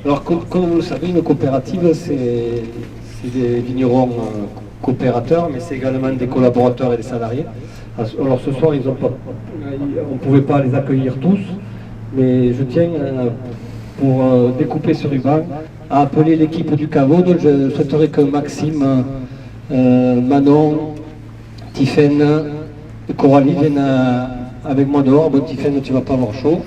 Alors, comme vous le savez, une coopérative, c'est des vignerons coopérateurs, mais c'est également des collaborateurs et des salariés. Alors, ce soir, on ne pouvait pas les accueillir tous, mais je tiens, pour découper ce ruban, à appeler l'équipe du caveau. Donc, je souhaiterais que Maxime, Manon, Tiffaine et Coralie viennent avec moi dehors. Bon, Tiffaine, tu ne vas pas avoir chaud.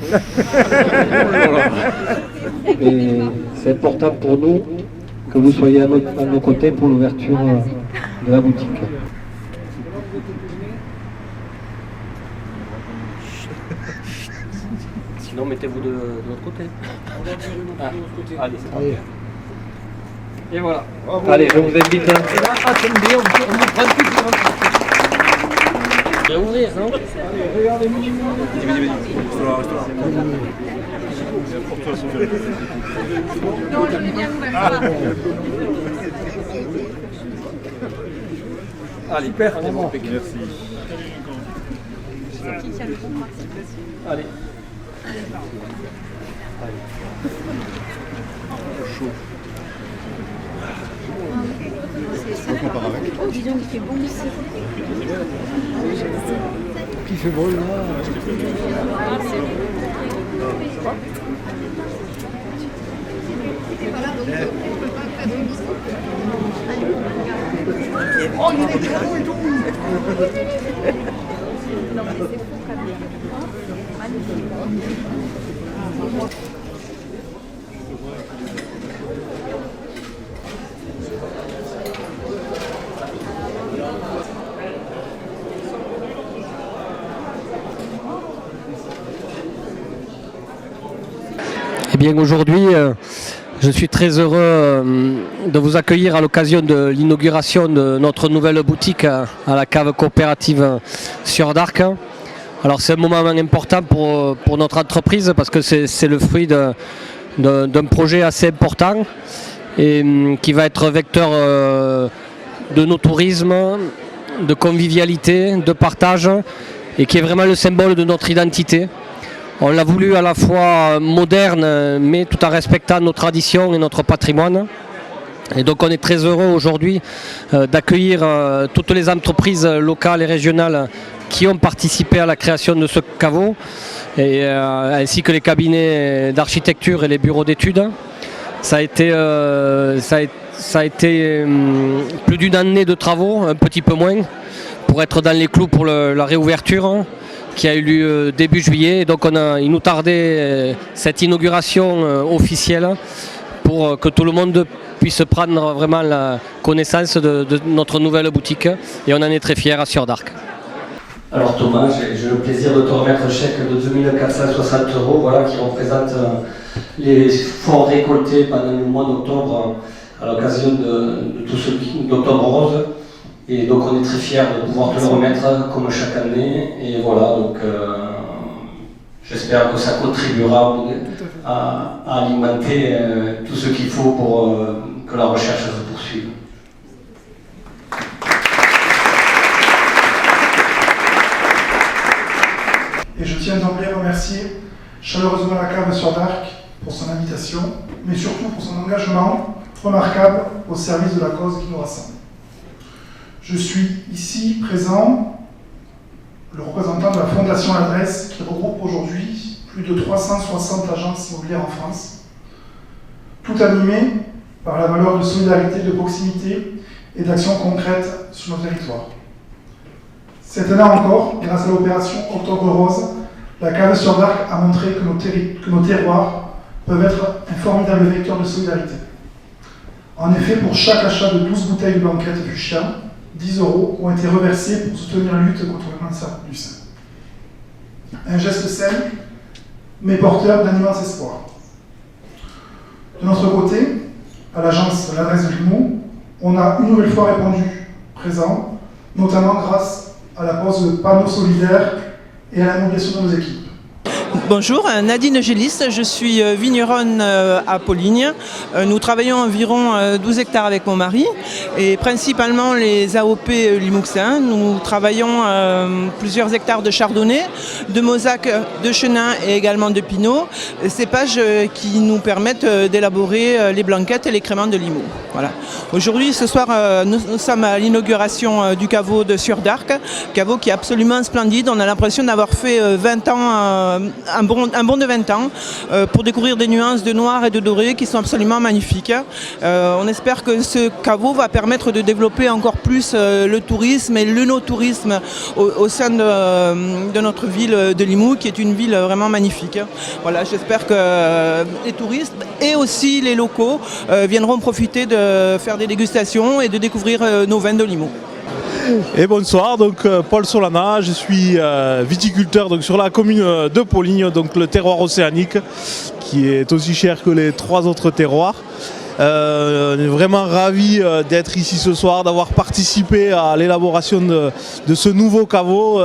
Et c'est important pour nous que vous soyez à nos côtés pour l'ouverture de la boutique. Sinon, mettez-vous de l'autre côté. Allez, c'est parti. Et voilà. Bravo. Allez, je vous invite. Attendez, on vous prend tout. Je vais ouvrir, non? Allez, regardez, vas-y. Non, je l'ai bien ouvert. Allez, super, bon. Merci. Allez. Chaud. Oh, dis donc, il fait bon ici. Qui fait bon là? Oh, il est très beau et tout. Non, mais c'est fou quand même. Magnifique. Eh bien, aujourd'hui, je suis très heureux de vous accueillir à l'occasion de l'inauguration de notre nouvelle boutique à la cave coopérative sur d'Arc. Alors c'est un moment important pour notre entreprise parce que c'est le fruit d'un projet assez important et qui va être vecteur de nos tourismes, de convivialité, de partage et qui est vraiment le symbole de notre identité. On l'a voulu à la fois moderne, mais tout en respectant nos traditions et notre patrimoine. Et donc on est très heureux aujourd'hui d'accueillir toutes les entreprises locales et régionales qui ont participé à la création de ce caveau, ainsi que les cabinets d'architecture et les bureaux d'études. Ça a été plus d'une année de travaux, un petit peu moins, pour être dans les clous pour la réouverture qui a eu lieu début juillet. Et donc il nous tardait cette inauguration officielle pour que tout le monde puisse prendre vraiment la connaissance de notre nouvelle boutique. Et on en est très fiers à Sur d'Arc. Alors Thomas, j'ai le plaisir de te remettre un chèque de 2460 €, voilà, qui représente les fonds récoltés pendant le mois d'octobre à l'occasion de tout ce d'Octobre Rose. Et donc on est très fiers de pouvoir te le remettre comme chaque année. Et voilà, donc j'espère que ça contribuera à alimenter tout ce qu'il faut pour que la recherche se poursuive. Et je tiens d'emblée à remercier chaleureusement la cave sur d'Arc pour son invitation, mais surtout pour son engagement remarquable au service de la cause qui nous rassemble. Je suis ici présent, le représentant de la Fondation L'Adresse, qui regroupe aujourd'hui plus de 360 agences immobilières en France, tout animé par la valeur de solidarité, de proximité et d'action concrète sur nos territoires. Cette année encore, grâce à l'opération Octobre Rose, la cave sur d'Arc a montré que nos terroirs peuvent être un formidable vecteur de solidarité. En effet, pour chaque achat de 12 bouteilles de blanquette Fuchsia, 10 € ont été reversés pour soutenir la lutte contre le cancer du sein. Un geste simple, mais porteur d'un immense espoir. De notre côté, à l'agence L'Adresse de Limoux, on a une nouvelle fois répondu présent, notamment grâce à la pose de panneaux solidaires et à la mobilisation de nos équipes. Bonjour, Nadine Gélis, je suis vigneronne à Pauligne. Nous travaillons environ 12 hectares avec mon mari et principalement les AOP Limouxin. Nous travaillons plusieurs hectares de chardonnay, de Mauzac, de chenin et également de pinot, cépages qui nous permettent d'élaborer les blanquettes et les créments de Limoux. Voilà. Aujourd'hui, ce soir, nous sommes à l'inauguration du caveau de Sur-d'Arc, caveau qui est absolument splendide. On a l'impression d'avoir fait 20 ans, un bond de 20 ans pour découvrir des nuances de noir et de doré qui sont absolument magnifiques. On espère que ce caveau va permettre de développer encore plus le tourisme et l'œnotourisme au sein de notre ville de Limoux, qui est une ville vraiment magnifique. Voilà, j'espère que les touristes et aussi les locaux viendront profiter de faire des dégustations et de découvrir nos vins de Limoux. Et bonsoir, donc Paul Solana, je suis viticulteur donc, sur la commune de Pauligne, donc le terroir océanique qui est aussi cher que les 3 autres terroirs. On est vraiment ravi d'être ici ce soir, d'avoir participé à l'élaboration de ce nouveau caveau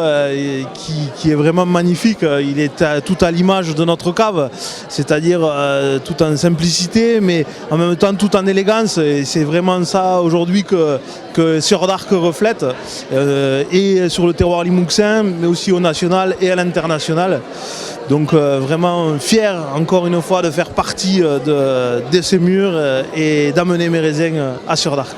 qui est vraiment magnifique. Il est tout à l'image de notre cave, c'est-à-dire tout en simplicité mais en même temps tout en élégance, et c'est vraiment ça aujourd'hui que Sur-d'Arc reflète, et sur le terroir limouxin mais aussi au national et à l'international. Donc vraiment fier encore une fois de faire partie de ces murs et d'amener mes raisins à Sur-d'Arc.